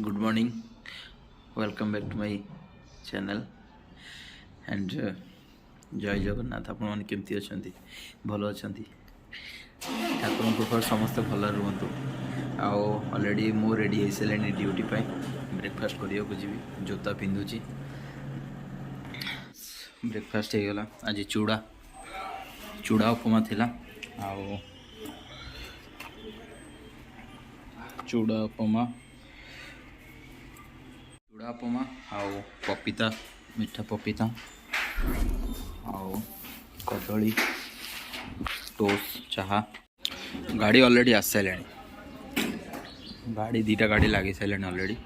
Good morning welcome back to my channel and Jai Jagannath. आपण मैंने केमती अच्छा भल अच्छा ठाकुर कृपा समस्ते भल रुहतु। ऑलरेडी मु रेडी हो सारे ड्यूटी ब्रेकफास्ट करने जी जोता पिंधुची ब्रेकफास्ट हो गला। आज चूड़ा चूड़ा उपमा थिला आउ चूड़ा उपमा आउ पपीता मीठा पपीता आउ कदली टोस्ट चाहा। गाड़ी ऑलरेडी आस सारे गाड़ी दीटा गाड़ी लगे सारे ऑलरेडी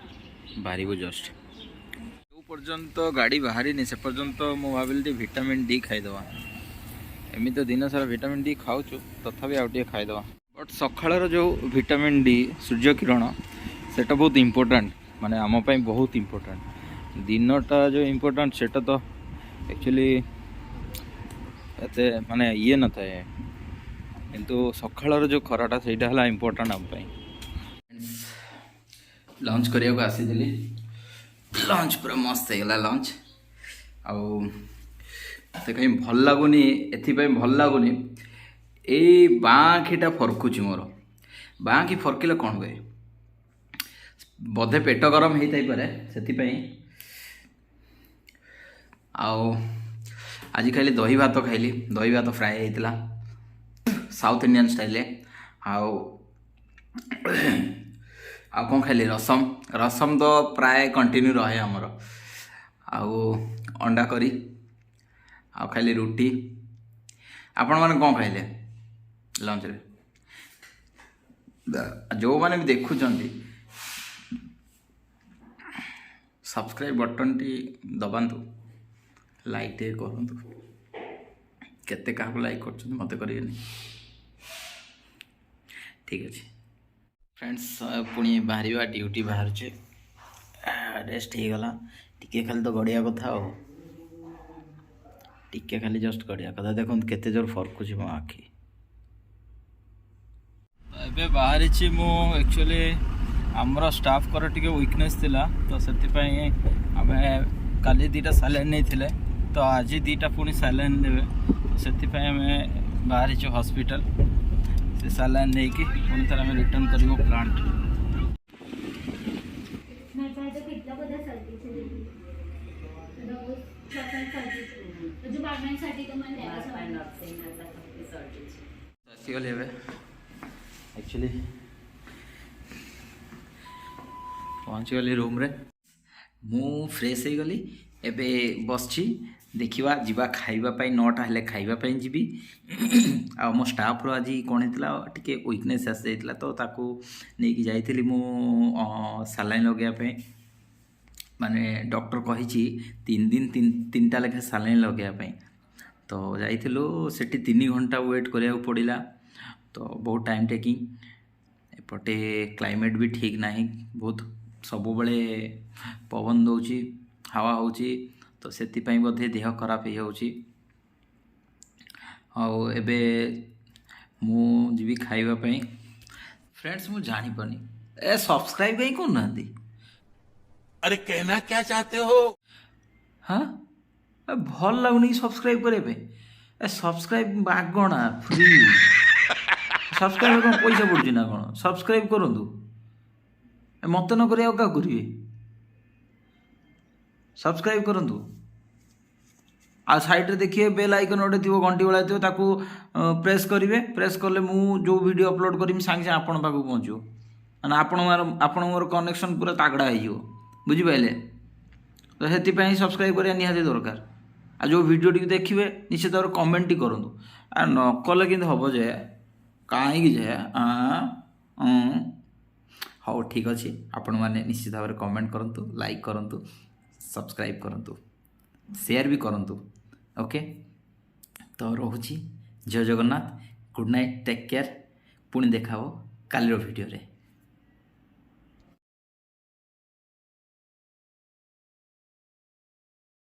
बाहरी को जस्ट जो पर्यंत गाड़ी बाहरी नहीं से पर्यंत मु भाविली विटामिन डी खाईदे। एमि तो दिन सारा विटामिन डी खाऊँ तथापि आउ टे खाईदे। बट सकाळ जो विटामिन डी सूर्य किरण सेटा बहुत इम्पोर्टेंट माने आम बहुत इम्पोर्टेंट। दिनटा जो इम्पोर्टेंट सेटा तो एक्चुअली एते माने ये न था किंतु सकाळ जो खराटा सेटा हला इम्पोर्टेंट आम लंच करिया को आसी दिली। लंच पूरा मस्त होगा लंच आउ तो कहीं भल लगुनि एथि भल लगुनि ए बाँखीटा फरकुची मोर बाँखी फरकिले कौन हुए बोधे पेट गरम होता पारे से आज खाली दही भात खाइली। दही भात फ्राए होता साउथ इंडियन स्टाइल आउ कौन खाइली रसम रसम तो प्राय कंटिन्यू रहे आमर आउ अंडा करी आउ खाइली रुटी। आपण मैंने कौन खाइले लंच रे जो मैंने भी देखुंट सब्सक्राइब बटन टी दबातु लाइक टे करूँ केते क्या लाइक कर मत करें ठीक अच्छे फ्रेंड्स। पुणी बाहर ड्यूटी बाहर रेस्ट हो गला टिके खाली तो गड़िया कथा टिके खाली जस्ट गड़िया कथा देखो केते जोर फरकुची मो आखि। एबे बाहर एक्चुअली आमर स्टाफ कर टिके वीकनेस थिला तो से आम काली दीटा सालाइन नहीं तो आज दीटा पुणी सालाइन देवे तो से आम बाहर हॉस्पिटल से सालाइन नहीं कि पुणी थर आम रिटर्न करूँ प्लांट। एक्चुअली पहुँची गली रूम रे मु फ्रेश हो गली एबे बसची देखिवा जीवा खाइबा 9टा हेले खाइबा जीवी आ मो स्टाफ रो आज कौन होता टिके वीकनेस आस जाइतिला तो ताकू नहीं जाइली मु सालाइन लगेया माने डॉक्टर कही 3 दिन 3टा लेखा सालाइन लगेया तो जाइलु सेठी 3 घंटा वेट करिया पड़िला तो बहुत टाइम टेकिंग एपटे क्लाइमेट भी ठीक नहीं बहुत सब बड़े पवन दौची हवा होची तो से बोधे देह खराब हो एबे मु जीवी खाइबा पई। फ्रेंड्स मु जानी पानी ए सब्सक्राइब कहीं कौन ना अरे कहना क्या चाहते हो? हाँ भल लगुनि सब्सक्राइब करे ए सब्सक्राइब मागणा फ्री सब्सक्राइब कौन पैसा पड़ुछि ना कौन सब्सक्राइब करंतु मत न करे क्या करेंगे सब्सक्राइब करंतु आ साइड रे देखिए बेल आइकन गोटे थी घंटी वाला थी ताकू प्रेस करेंगे प्रेस कले मु जो वीडियो अपलोड करमी सांगे आपण पाखु पहुँचो मैंने आपण मोर कनेक्शन पूरा तागड़ा हो बुझिपारे तो से सब्सक्राइब करने निहाती दरकार आ जो वीडियो टी देखिए निश्चित भाव कमेंट टी करूँ आ नकले कि हम जे कहीं जे हाँ ठीक अच्छे आपण मैंने निश्चित भाव में कमेंट करूँ लाइक करूँ सब्सक्राइब करूँ शेयर भी करूँ ओके। तो रोची Jai Jagannath good night take care पुणी देखा कालीर वीडियो रे।